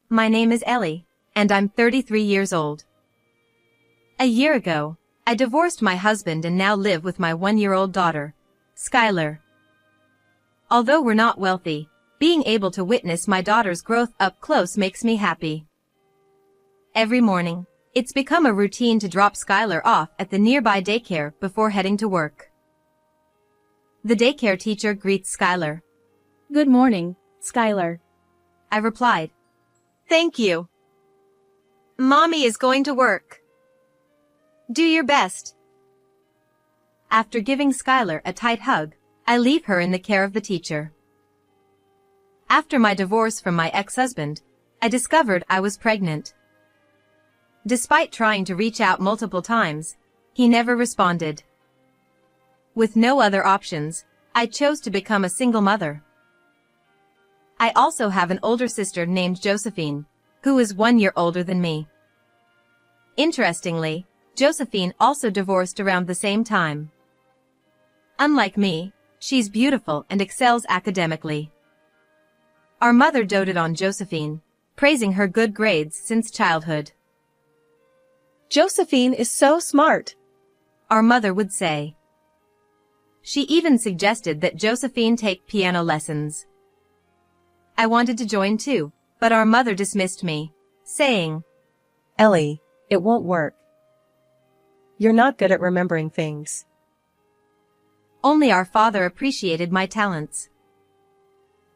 My name is Ellie, and I'm 33 years old. A year ago, I divorced my husband and now live with my 1-year-old daughter, Skylar. Although we're not wealthy, being able to witness my daughter's growth up close makes me happy. Every morning, it's become a routine to drop Skylar off at the nearby daycare before heading to work. The daycare teacher greets Skylar. Good morning, Skylar. I replied. Thank you. Mommy is going to work. Do your best. After giving Skylar a tight hug, I leave her in the care of the teacher. After my divorce from my ex-husband, I discovered I was pregnant. Despite trying to reach out multiple times, he never responded. With no other options, I chose to become a single mother. I also have an older sister named Josephine, who is 1 year older than me. Interestingly, Josephine also divorced around the same time. Unlike me, she's beautiful and excels academically. Our mother doted on Josephine, praising her good grades since childhood. Josephine is so smart, our mother would say. She even suggested that Josephine take piano lessons. I wanted to join too, but our mother dismissed me, saying, Ellie, it won't work. You're not good at remembering things. Only our father appreciated my talents.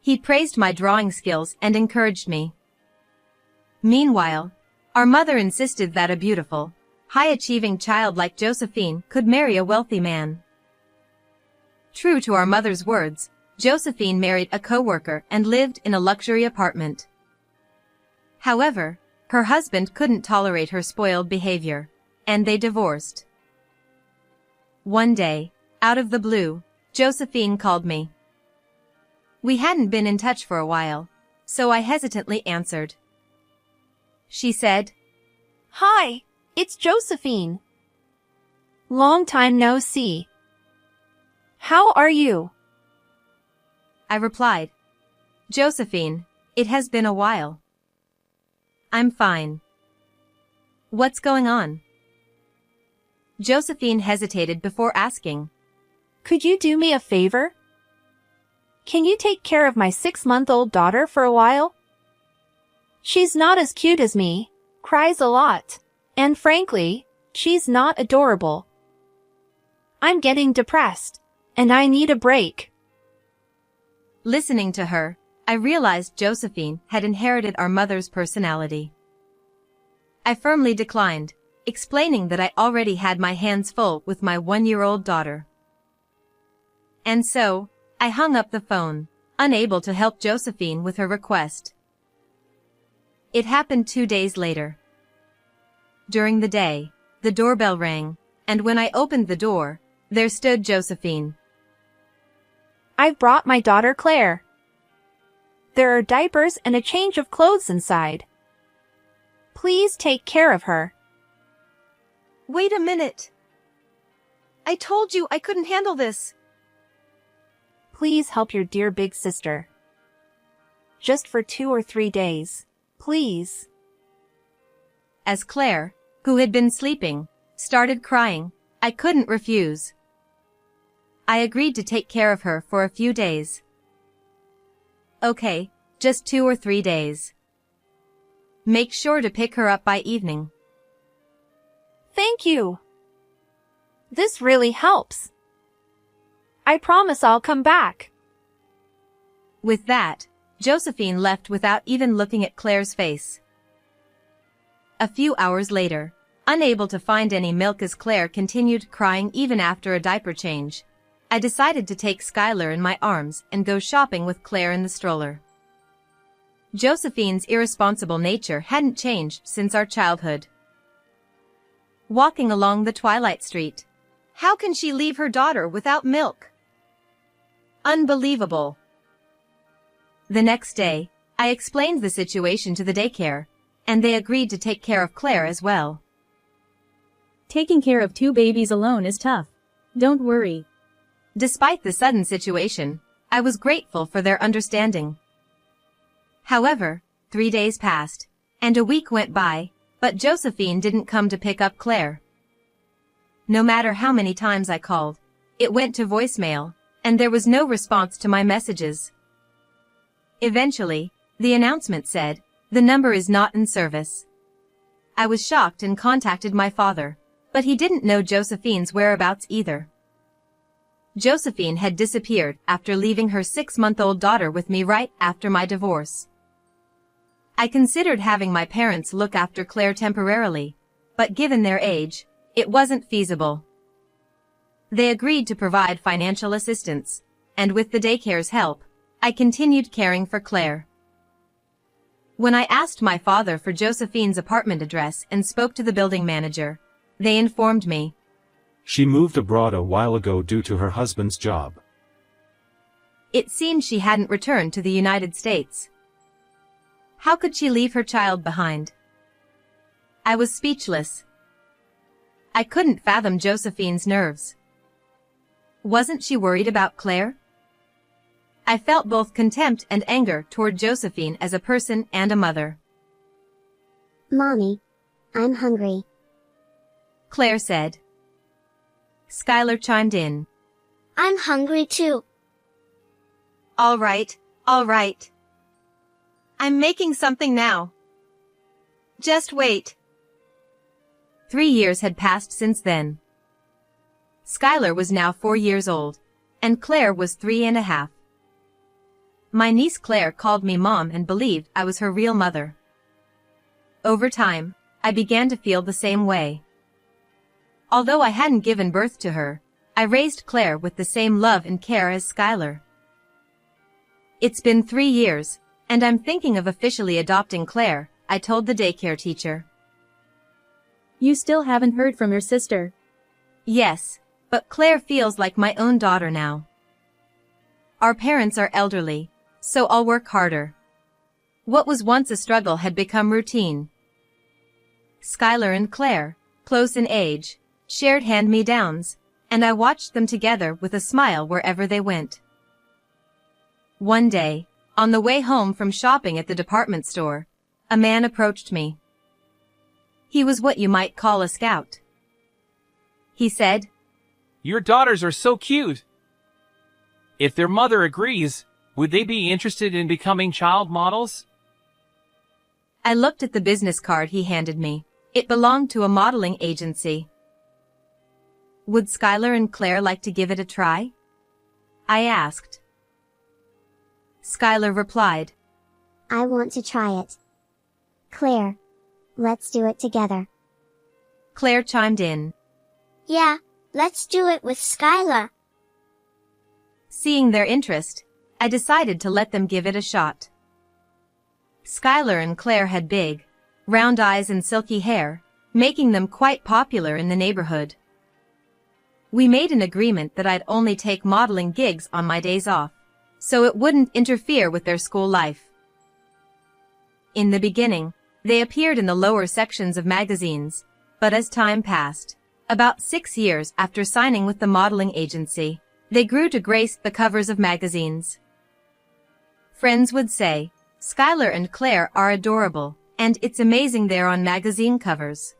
He praised my drawing skills and encouraged me. Meanwhile, our mother insisted that a beautiful, high-achieving child like Josephine could marry a wealthy man. True to our mother's words, Josephine married a co-worker and lived in a luxury apartment. However, her husband couldn't tolerate her spoiled behavior, and they divorced. One day, out of the blue, Josephine called me. We hadn't been in touch for a while, so I hesitantly answered. She said, Hi, it's Josephine. Long time no see. How are you? I replied, Josephine, it has been a while. I'm fine. What's going on? Josephine hesitated before asking. Could you do me a favor? Can you take care of my 6-month-old daughter for a while? She's not as cute as me, cries a lot, and frankly, she's not adorable. I'm getting depressed, and I need a break. Listening to her, I realized Josephine had inherited our mother's personality. I firmly declined, explaining that I already had my hands full with my 1-year-old daughter. And so, I hung up the phone, unable to help Josephine with her request. It happened 2 days later. During the day, the doorbell rang, and when I opened the door, there stood Josephine. I've brought my daughter Claire. There are diapers and a change of clothes inside. Please take care of her. Wait a minute. I told you I couldn't handle this. Please help your dear big sister. Just for 2 or 3 days, please. As Claire, who had been sleeping, started crying, I couldn't refuse. I agreed to take care of her for a few days. Okay, just 2 or 3 days. Make sure to pick her up by evening. Thank you. This really helps. I promise I'll come back. With that, Josephine left without even looking at Claire's face. A few hours later, unable to find any milk as Claire continued crying even after a diaper change, I decided to take Skylar in my arms and go shopping with Claire in the stroller. Josephine's irresponsible nature hadn't changed since our childhood. Walking along the twilight street. How can she leave her daughter without milk? Unbelievable. The next day, I explained the situation to the daycare, and they agreed to take care of Claire as well. Taking care of 2 babies alone is tough. Don't worry. Despite the sudden situation, I was grateful for their understanding. However, 3 days passed, and a week went by, but Josephine didn't come to pick up Claire. No matter how many times I called, it went to voicemail, and there was no response to my messages. Eventually, the announcement said, "The number is not in service." I was shocked and contacted my father, but he didn't know Josephine's whereabouts either. Josephine had disappeared after leaving her 6-month-old daughter with me right after my divorce. I considered having my parents look after Claire temporarily, but given their age, it wasn't feasible. They agreed to provide financial assistance, and with the daycare's help, I continued caring for Claire. When I asked my father for Josephine's apartment address and spoke to the building manager, they informed me. She moved abroad a while ago due to her husband's job. It seemed she hadn't returned to the United States. How could she leave her child behind? I was speechless. I couldn't fathom Josephine's nerves. Wasn't she worried about Claire? I felt both contempt and anger toward Josephine as a person and a mother. "Mommy, I'm hungry," Claire said. Skylar chimed in. "I'm hungry too." All right, all right. I'm making something now. Just wait. 3 years had passed since then. Skylar was now 4 years old, and Claire was 3.5. My niece Claire called me mom and believed I was her real mother. Over time, I began to feel the same way. Although I hadn't given birth to her, I raised Claire with the same love and care as Skylar. It's been 3 years, and I'm thinking of officially adopting Claire, I told the daycare teacher. You still haven't heard from your sister. Yes, but Claire feels like my own daughter now. Our parents are elderly, so I'll work harder. What was once a struggle had become routine. Skylar and Claire, close in age, shared hand-me-downs, and I watched them together with a smile wherever they went. One day, on the way home from shopping at the department store, a man approached me. He was what you might call a scout. He said, "Your daughters are so cute. If their mother agrees, would they be interested in becoming child models?" I looked at the business card he handed me. It belonged to a modeling agency. Would Skylar and Claire like to give it a try? I asked. Skylar replied, "I want to try it. Claire, let's do it together." Claire chimed in. "Yeah, let's do it with Skylar." Seeing their interest, I decided to let them give it a shot. Skylar and Claire had big, round eyes and silky hair, making them quite popular in the neighborhood. We made an agreement that I'd only take modeling gigs on my days off, so it wouldn't interfere with their school life. In the beginning, they appeared in the lower sections of magazines, but as time passed, about 6 years after signing with the modeling agency, they grew to grace the covers of magazines. Friends would say, "Skylar and Claire are adorable, and it's amazing they're on magazine covers."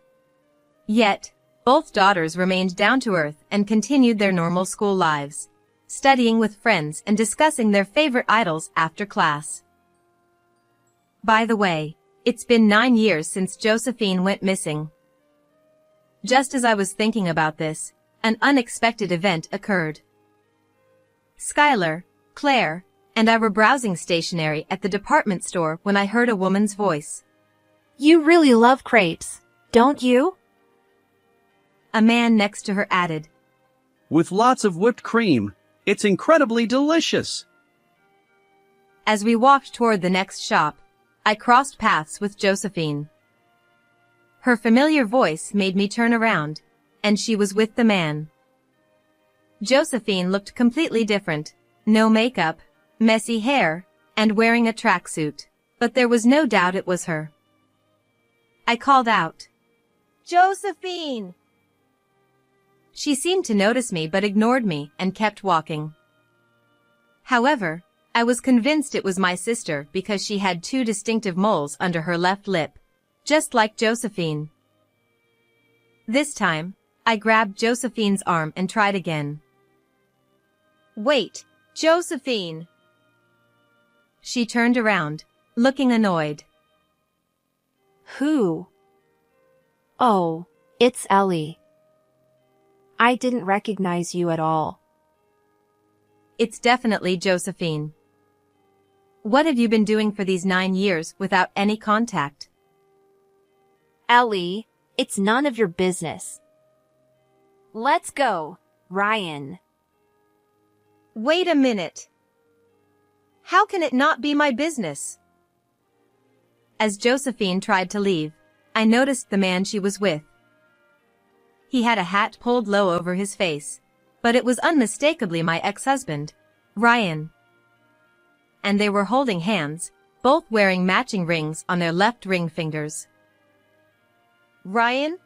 Yet, both daughters remained down to earth and continued their normal school lives, studying with friends and discussing their favorite idols after class. By the way, it's been 9 years since Josephine went missing. Just as I was thinking about this, an unexpected event occurred. Skylar, Claire, and I were browsing stationery at the department store when I heard a woman's voice. You really love crepes, don't you? A man next to her added, With lots of whipped cream. It's incredibly delicious. As we walked toward the next shop, I crossed paths with Josephine. Her familiar voice made me turn around, and she was with the man. Josephine looked completely different, no makeup, messy hair, and wearing a tracksuit, but there was no doubt it was her. I called out, "Josephine!" She seemed to notice me but ignored me and kept walking. However, I was convinced it was my sister because she had two distinctive moles under her left lip, just like Josephine. This time, I grabbed Josephine's arm and tried again. "Wait, Josephine!" She turned around, looking annoyed. Who? Oh, it's Ellie. I didn't recognize you at all. It's definitely Josephine. What have you been doing for these 9 years without any contact? Ellie, it's none of your business. Let's go, Ryan. Wait a minute. How can it not be my business? As Josephine tried to leave, I noticed the man she was with. He had a hat pulled low over his face, but it was unmistakably my ex-husband, Ryan. And they were holding hands, both wearing matching rings on their left ring fingers. Ryan?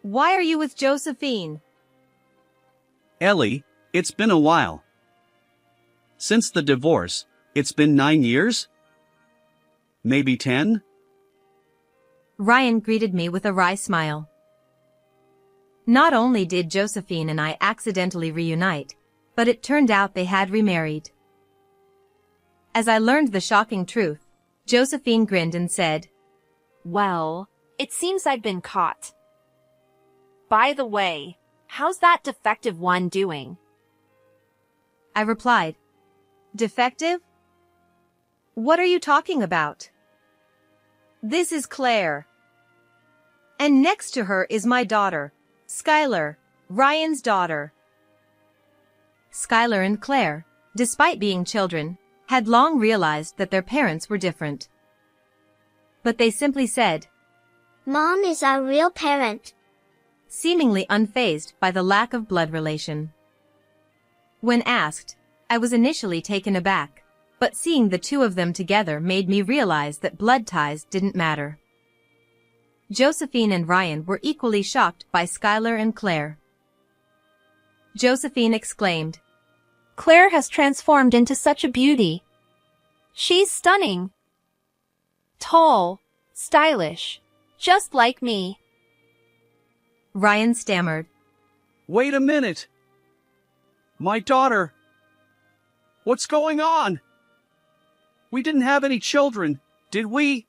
Why are you with Josephine? Ellie, it's been a while. Since the divorce, it's been 9 years? Maybe 10? Ryan greeted me with a wry smile. Not only did Josephine and I accidentally reunite, but it turned out they had remarried. As I learned the shocking truth, Josephine grinned and said, Well, it seems I've been caught. By the way, how's that defective one doing? I replied, Defective? What are you talking about? This is Claire. And next to her is my daughter, Skylar, Ryan's daughter. Skylar and Claire, despite being children, had long realized that their parents were different. But they simply said, Mom is our real parent. seemingly unfazed by the lack of blood relation. When asked, I was initially taken aback, but seeing the two of them together made me realize that blood ties didn't matter. Josephine and Ryan were equally shocked by Skylar and Claire. Josephine exclaimed, Claire has transformed into such a beauty. She's stunning. Tall, stylish, just like me. Ryan stammered, Wait a minute. My daughter. What's going on? We didn't have any children, did we?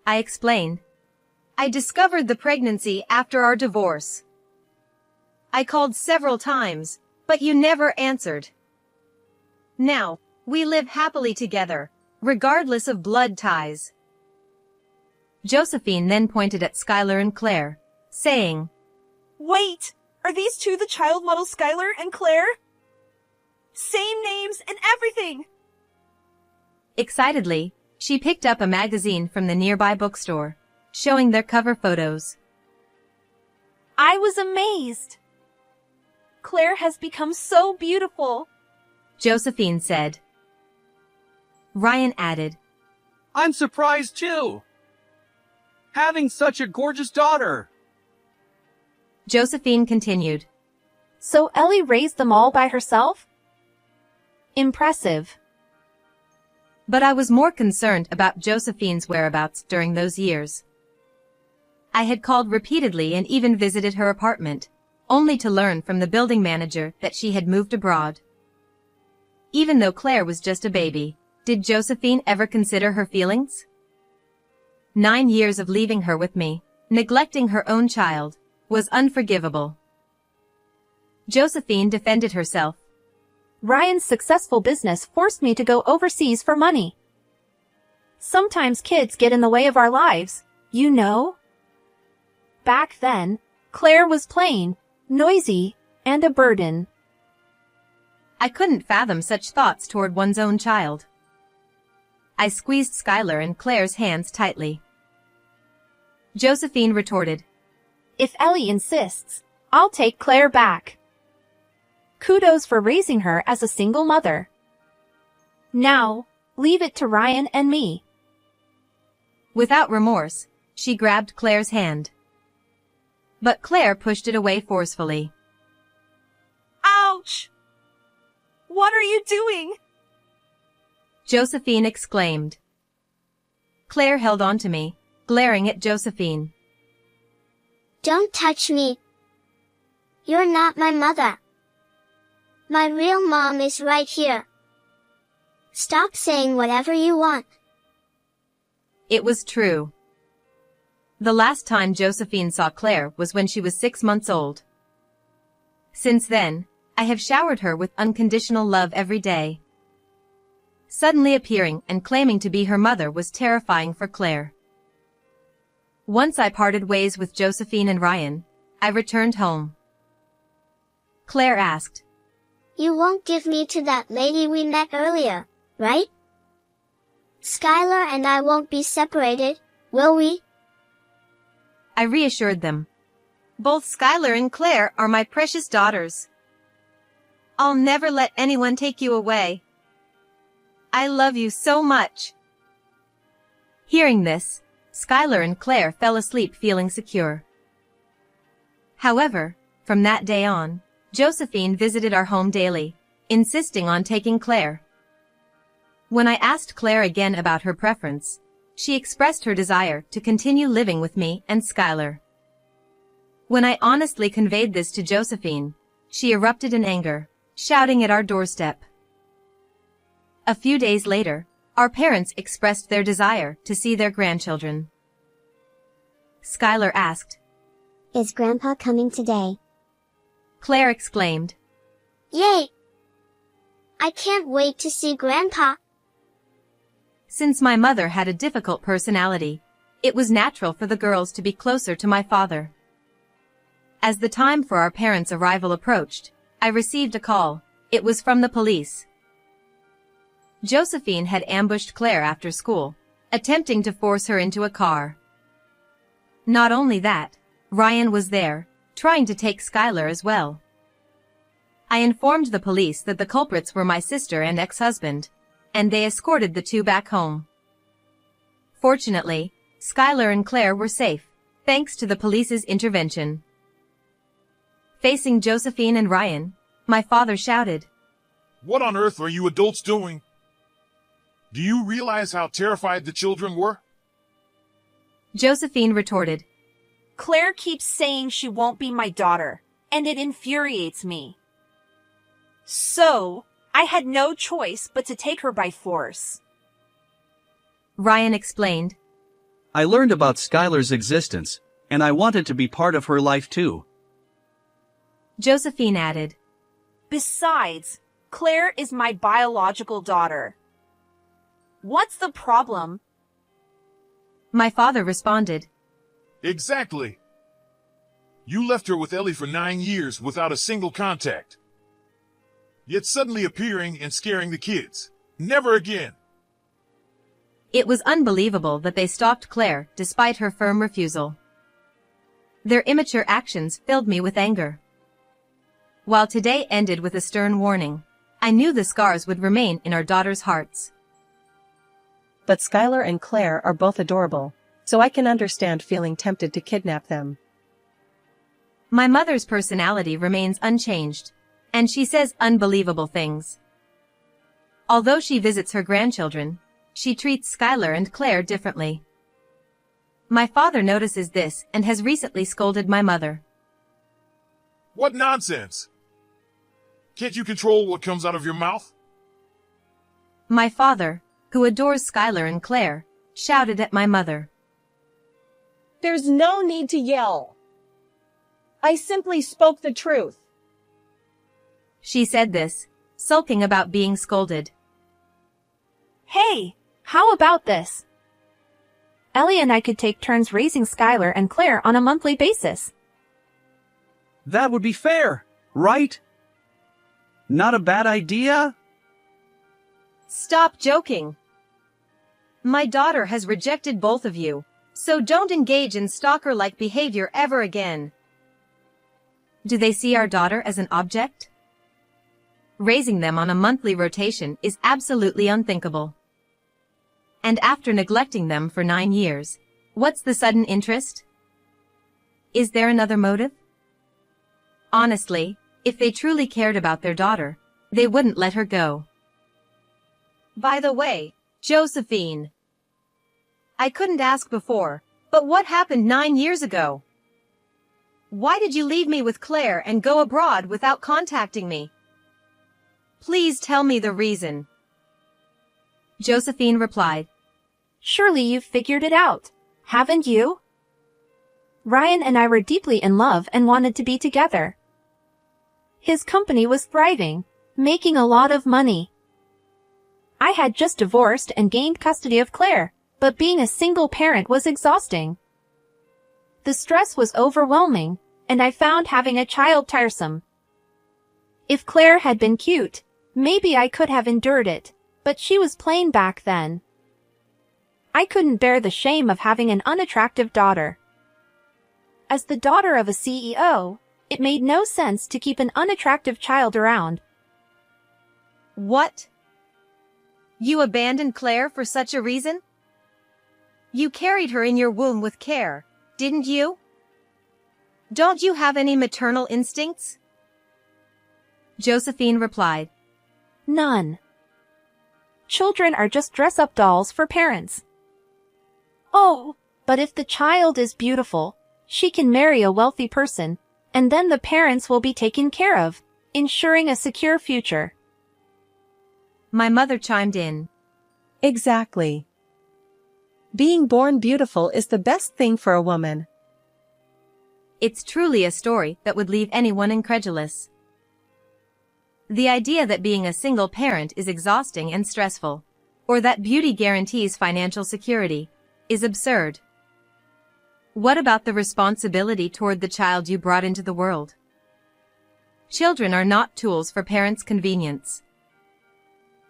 I explained. I discovered the pregnancy after our divorce. I called several times, but you never answered. Now, we live happily together, regardless of blood ties. Josephine then pointed at Skylar and Claire, saying, Wait, are these two the child model Skylar and Claire? Same names and everything! Excitedly, she picked up a magazine from the nearby bookstore, showing their cover photos. I was amazed. Claire has become so beautiful, Josephine said. Ryan added, I'm surprised too. Having such a gorgeous daughter. Josephine continued, So Ellie raised them all by herself? Impressive. But I was more concerned about Josephine's whereabouts during those years. I had called repeatedly and even visited her apartment, only to learn from the building manager that she had moved abroad. Even though Claire was just a baby, did Josephine ever consider her feelings? 9 years of leaving her with me, neglecting her own child, was unforgivable. Josephine defended herself. Ryan's successful business forced me to go overseas for money. Sometimes kids get in the way of our lives, you know? Back then, Claire was plain, noisy, and a burden. I couldn't fathom such thoughts toward one's own child. I squeezed Skylar and Claire's hands tightly. Josephine retorted, If Ellie insists, I'll take Claire back. Kudos for raising her as a single mother. Now, leave it to Ryan and me. Without remorse, she grabbed Claire's hand. But Claire pushed it away forcefully. Ouch! What are you doing? Josephine exclaimed. Claire held on to me, glaring at Josephine. Don't touch me. You're not my mother. My real mom is right here. Stop saying whatever you want. It was true. The last time Josephine saw Claire was when she was 6 months old. Since then, I have showered her with unconditional love every day. Suddenly appearing and claiming to be her mother was terrifying for Claire. Once I parted ways with Josephine and Ryan, I returned home. Claire asked, You won't give me to that lady we met earlier, right? Skylar and I won't be separated, will we? I reassured them. Both Skylar and Claire are my precious daughters. I'll never let anyone take you away. I love you so much. Hearing this, Skylar and Claire fell asleep feeling secure. However, from that day on, Josephine visited our home daily, insisting on taking Claire. When I asked Claire again about her preference, she expressed her desire to continue living with me and Skylar. When I honestly conveyed this to Josephine, she erupted in anger, shouting at our doorstep. A few days later, our parents expressed their desire to see their grandchildren. Skylar asked, Is Grandpa coming today? Claire exclaimed, Yay! I can't wait to see Grandpa. Since my mother had a difficult personality, it was natural for the girls to be closer to my father. As the time for our parents' arrival approached, I received a call. It was from the police. Josephine had ambushed Claire after school, attempting to force her into a car. Not only that, Ryan was there, trying to take Skylar as well. I informed the police that the culprits were my sister and ex-husband, and they escorted the two back home. Fortunately, Skylar and Claire were safe, thanks to the police's intervention. Facing Josephine and Ryan, my father shouted, What on earth are you adults doing? Do you realize how terrified the children were? Josephine retorted, Claire keeps saying she won't be my daughter, and it infuriates me. So, I had no choice but to take her by force. Ryan explained, I learned about Skylar's existence, and I wanted to be part of her life too. Josephine added, Besides, Claire is my biological daughter. What's the problem? My father responded, Exactly. You left her with Ellie for 9 years without a single contact. Yet suddenly appearing and scaring the kids. Never again. It was unbelievable that they stalked Claire despite her firm refusal. Their immature actions filled me with anger. While today ended with a stern warning, I knew the scars would remain in our daughters' hearts. But Skylar and Claire are both adorable, so I can understand feeling tempted to kidnap them. My mother's personality remains unchanged, and she says unbelievable things. Although she visits her grandchildren, she treats Skylar and Claire differently. My father notices this and has recently scolded my mother. What nonsense! Can't you control what comes out of your mouth? My father, who adores Skylar and Claire, shouted at my mother. There's no need to yell. I simply spoke the truth. She said this, sulking about being scolded. Hey, how about this? Ellie and I could take turns raising Skylar and Claire on a monthly basis. That would be fair, right? Not a bad idea? Stop joking. My daughter has rejected both of you, so don't engage in stalker-like behavior ever again. Do they see our daughter as an object? Raising them on a monthly rotation is absolutely unthinkable. And after neglecting them for 9 years, what's the sudden interest? Is there another motive? Honestly, if they truly cared about their daughter, they wouldn't let her go. By the way, Josephine, I couldn't ask before, but what happened 9 years ago? Why did you leave me with Claire and go abroad without contacting me? Please tell me the reason. Josephine replied, Surely you've figured it out, haven't you? Ryan and I were deeply in love and wanted to be together. His company was thriving, making a lot of money. I had just divorced and gained custody of Claire, but being a single parent was exhausting. The stress was overwhelming, and I found having a child tiresome. If Claire had been cute, maybe I could have endured it, but she was plain back then. I couldn't bear the shame of having an unattractive daughter. As the daughter of a CEO, it made no sense to keep an unattractive child around. What? You abandoned Claire for such a reason? You carried her in your womb with care, didn't you? Don't you have any maternal instincts? Josephine replied, None. Children are just dress-up dolls for parents. Oh, but if the child is beautiful, she can marry a wealthy person, and then the parents will be taken care of, ensuring a secure future. My mother chimed in. Exactly. Being born beautiful is the best thing for a woman. It's truly a story that would leave anyone incredulous. The idea that being a single parent is exhausting and stressful, or that beauty guarantees financial security, is absurd. What about the responsibility toward the child you brought into the world? Children are not tools for parents' convenience.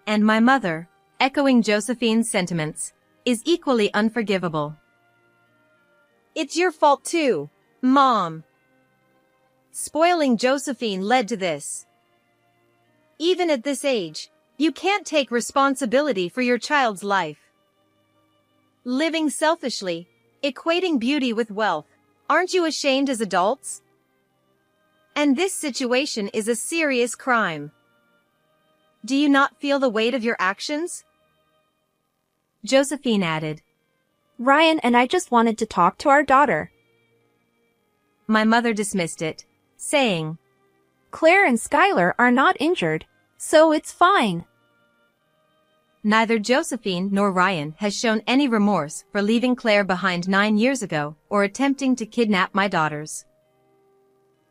And my mother, echoing Josephine's sentiments, is equally unforgivable. It's your fault too, Mom. Spoiling Josephine led to this. Even at this age, you can't take responsibility for your child's life. Living selfishly, equating beauty with wealth, aren't you ashamed as adults? And this situation is a serious crime. Do you not feel the weight of your actions? Josephine added, Ryan and I just wanted to talk to our daughter. My mother dismissed it, saying, Claire and Skylar are not injured, so it's fine. Neither Josephine nor Ryan has shown any remorse for leaving Claire behind 9 years ago or attempting to kidnap my daughters.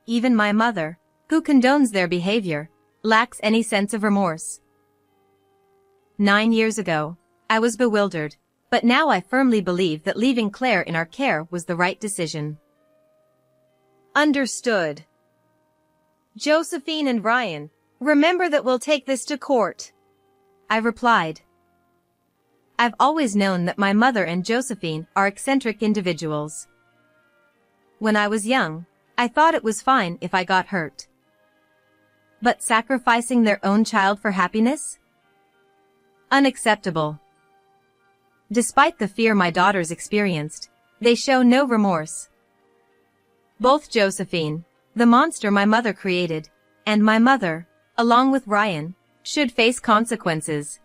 Even my mother, who condones their behavior, lacks any sense of remorse. 9 years ago, I was bewildered, but now I firmly believe that leaving Claire in our care was the right decision. Understood. Josephine and Ryan, remember that we'll take this to court. I replied. I've always known that my mother and Josephine are eccentric individuals. When I was young, I thought it was fine if I got hurt. But sacrificing their own child for happiness? Unacceptable. Despite the fear my daughters experienced, they show no remorse. Both Josephine, the monster my mother created, and my mother, along with Ryan, should face consequences.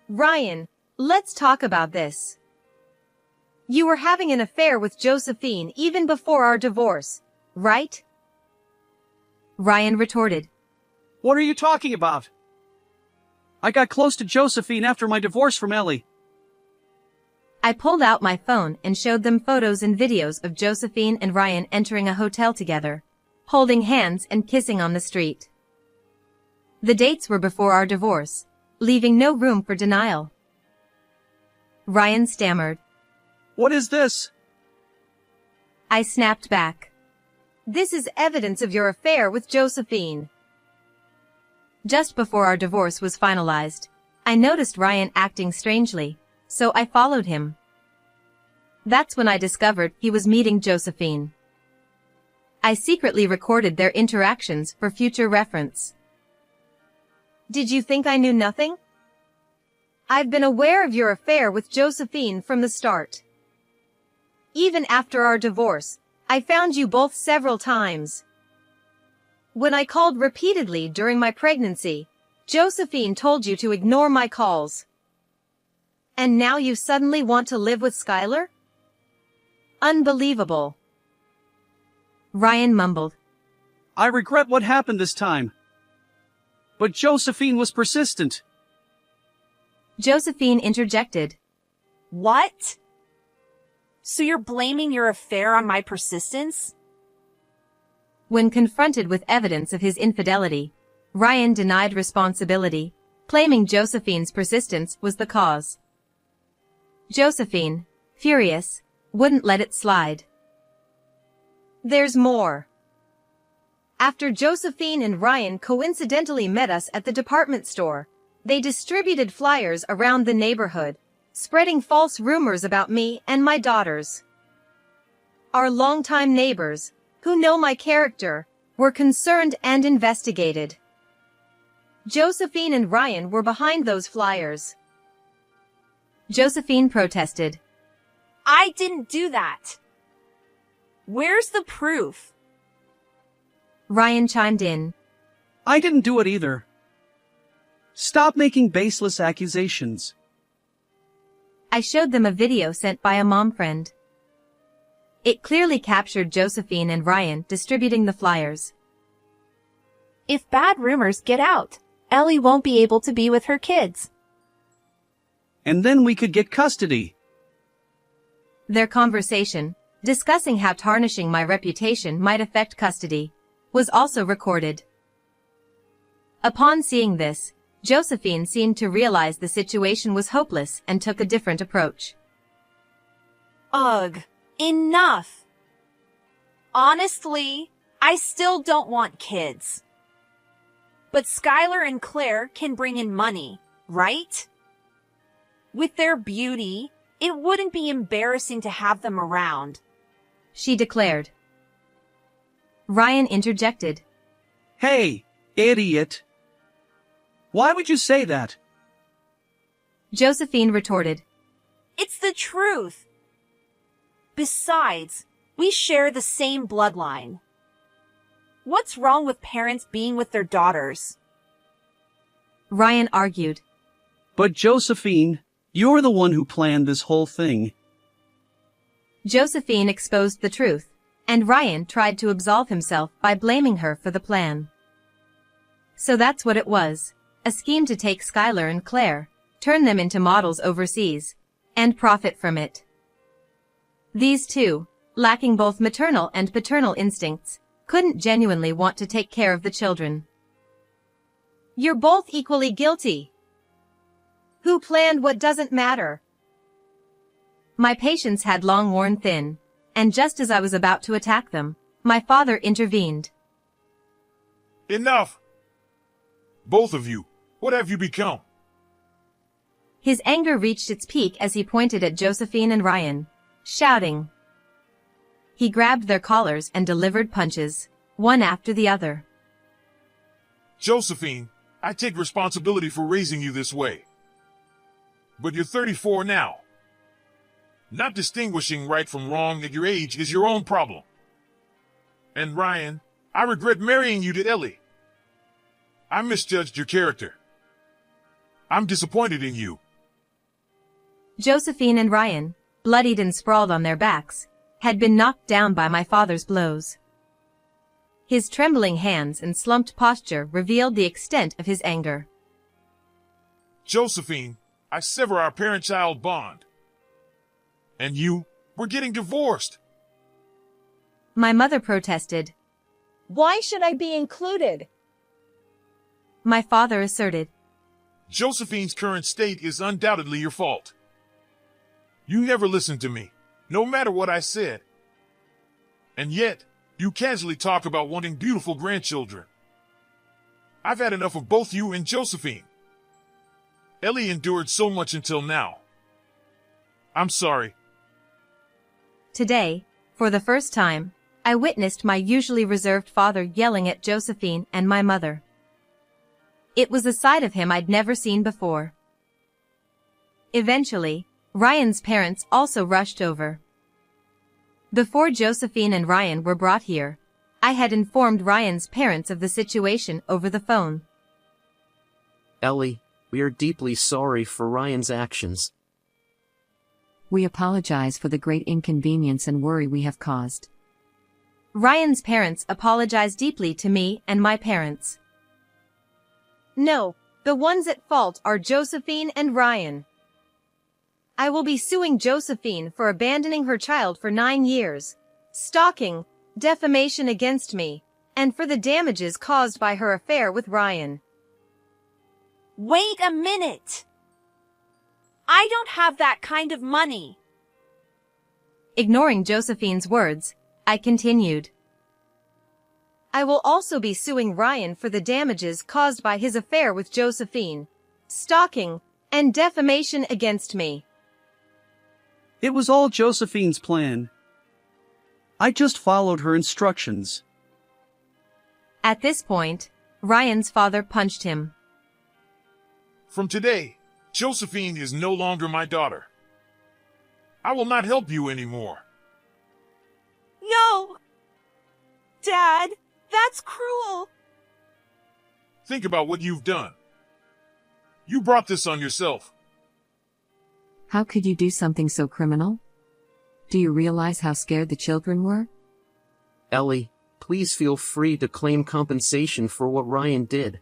Ryan, let's talk about this. You were having an affair with Josephine even before our divorce, right? Ryan retorted. What are you talking about? I got close to Josephine after my divorce from Ellie. I pulled out my phone and showed them photos and videos of Josephine and Ryan entering a hotel together, holding hands and kissing on the street. The dates were before our divorce, leaving no room for denial. Ryan stammered. What is this? I snapped back. This is evidence of your affair with Josephine. Just before our divorce was finalized, I noticed Ryan acting strangely, so I followed him. That's when I discovered he was meeting Josephine. I secretly recorded their interactions for future reference. Did you think I knew nothing? I've been aware of your affair with Josephine from the start. Even after our divorce, I found you both several times. When I called repeatedly during my pregnancy, Josephine told you to ignore my calls. And now you suddenly want to live with Skylar? Unbelievable. Ryan mumbled. I regret what happened this time. But Josephine was persistent. Josephine interjected. What? So you're blaming your affair on my persistence? When confronted with evidence of his infidelity, Ryan denied responsibility, claiming Josephine's persistence was the cause. Josephine, furious, wouldn't let it slide. There's more. After Josephine and Ryan coincidentally met us at the department store, they distributed flyers around the neighborhood, spreading false rumors about me and my daughters. Our longtime neighbors, who know my character, were concerned and investigated. Josephine and Ryan were behind those flyers. Josephine protested. I didn't do that. Where's the proof? Ryan chimed in. I didn't do it either. Stop making baseless accusations. I showed them a video sent by a mom friend. It clearly captured Josephine and Ryan distributing the flyers. If bad rumors get out, Ellie won't be able to be with her kids. And then we could get custody. Their conversation, discussing how tarnishing my reputation might affect custody, was also recorded. Upon seeing this, Josephine seemed to realize the situation was hopeless and took a different approach. Ugh, enough. Honestly, I still don't want kids. But Skylar and Claire can bring in money, right? With their beauty, it wouldn't be embarrassing to have them around, she declared. Ryan interjected. Hey, idiot. Why would you say that? Josephine retorted. It's the truth. Besides, we share the same bloodline. What's wrong with parents being with their daughters? Ryan argued. But Josephine, you're the one who planned this whole thing. Josephine exposed the truth, and Ryan tried to absolve himself by blaming her for the plan. So that's what it was, a scheme to take Skylar and Claire, turn them into models overseas, and profit from it. These two, lacking both maternal and paternal instincts, couldn't genuinely want to take care of the children. You're both equally guilty. Who planned what doesn't matter? My patience had long worn thin, and just as I was about to attack them, my father intervened. Enough! Both of you, what have you become? His anger reached its peak as he pointed at Josephine and Ryan, shouting. He grabbed their collars and delivered punches, one after the other. Josephine, I take responsibility for raising you this way. But you're 34 now. Not distinguishing right from wrong at your age is your own problem. And Ryan, I regret marrying you to Ellie. I misjudged your character. I'm disappointed in you. Josephine and Ryan, bloodied and sprawled on their backs, had been knocked down by my father's blows. His trembling hands and slumped posture revealed the extent of his anger. Josephine, I sever our parent-child bond. And you, we're getting divorced. My mother protested. Why should I be included? My father asserted. Josephine's current state is undoubtedly your fault. You never listened to me, no matter what I said. And yet, you casually talk about wanting beautiful grandchildren. I've had enough of both you and Josephine. Ellie endured so much until now. I'm sorry. Today, for the first time, I witnessed my usually reserved father yelling at Josephine and my mother. It was a side of him I'd never seen before. Eventually, Ryan's parents also rushed over. Before Josephine and Ryan were brought here, I had informed Ryan's parents of the situation over the phone. Ellie, we are deeply sorry for Ryan's actions. We apologize for the great inconvenience and worry we have caused. Ryan's parents apologized deeply to me and my parents. No, the ones at fault are Josephine and Ryan. I will be suing Josephine for abandoning her child for 9 years, stalking, defamation against me, and for the damages caused by her affair with Ryan. Wait a minute! I don't have that kind of money. Ignoring Josephine's words, I continued. I will also be suing Ryan for the damages caused by his affair with Josephine, stalking, and defamation against me. It was all Josephine's plan. I just followed her instructions. At this point, Ryan's father punched him. From today, Josephine is no longer my daughter. I will not help you anymore. No! Dad, that's cruel. Think about what you've done. You brought this on yourself. How could you do something so criminal? Do you realize how scared the children were? Ellie, please feel free to claim compensation for what Ryan did.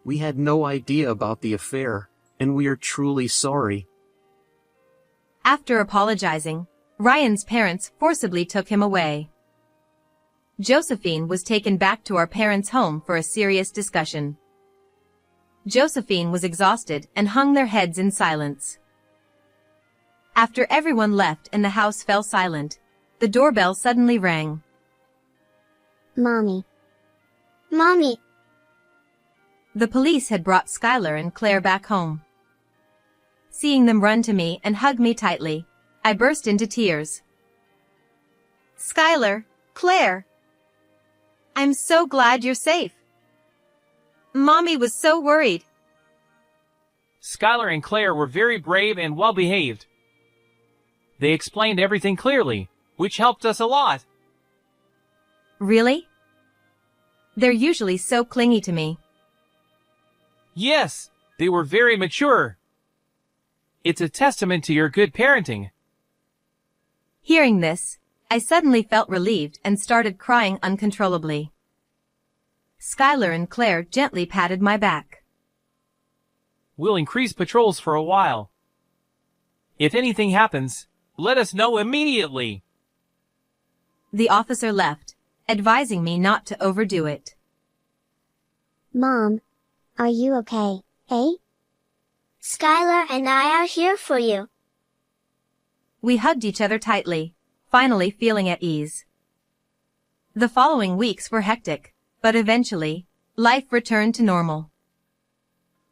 We had no idea about the affair, and we are truly sorry. After apologizing, Ryan's parents forcibly took him away. Josephine was taken back to our parents' home for a serious discussion. Josephine was exhausted and hung their heads in silence. After everyone left and the house fell silent, the doorbell suddenly rang. Mommy. Mommy. The police had brought Skylar and Claire back home. Seeing them run to me and hug me tightly, I burst into tears. Skylar, Claire. I'm so glad you're safe. Mommy was so worried. Skylar and Claire were very brave and well-behaved. They explained everything clearly, which helped us a lot. Really? They're usually so clingy to me. Yes, they were very mature. It's a testament to your good parenting. Hearing this, I suddenly felt relieved and started crying uncontrollably. Skylar and Claire gently patted my back. We'll increase patrols for a while. If anything happens, let us know immediately. The officer left, advising me not to overdo it. Mom, are you okay, eh? Skylar and I are here for you. We hugged each other tightly, finally feeling at ease. The following weeks were hectic, but eventually, life returned to normal.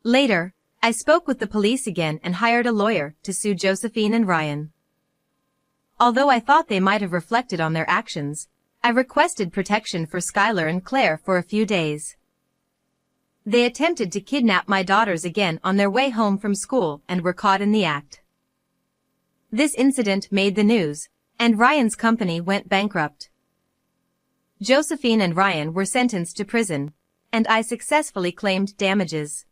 Later, I spoke with the police again and hired a lawyer to sue Josephine and Ryan. Although I thought they might have reflected on their actions, I requested protection for Skylar and Claire for a few days. They attempted to kidnap my daughters again on their way home from school and were caught in the act. This incident made the news, and Ryan's company went bankrupt. Josephine and Ryan were sentenced to prison, and I successfully claimed damages.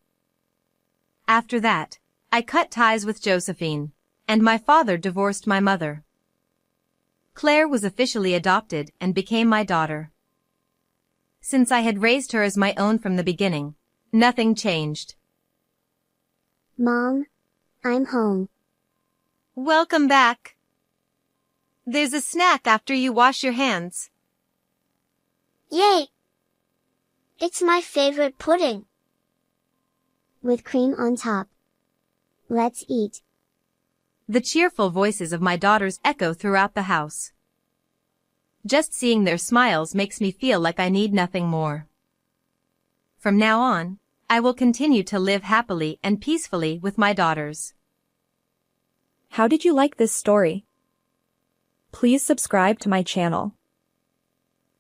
After that, I cut ties with Josephine, and my father divorced my mother. Claire was officially adopted and became my daughter. Since I had raised her as my own from the beginning, nothing changed. Mom, I'm home. Welcome back. There's a snack after you wash your hands. Yay! It's my favorite pudding. With cream on top. Let's eat. The cheerful voices of my daughters echo throughout the house. Just seeing their smiles makes me feel like I need nothing more. From now on, I will continue to live happily and peacefully with my daughters. How did you like this story? Please subscribe to my channel.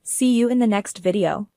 See you in the next video.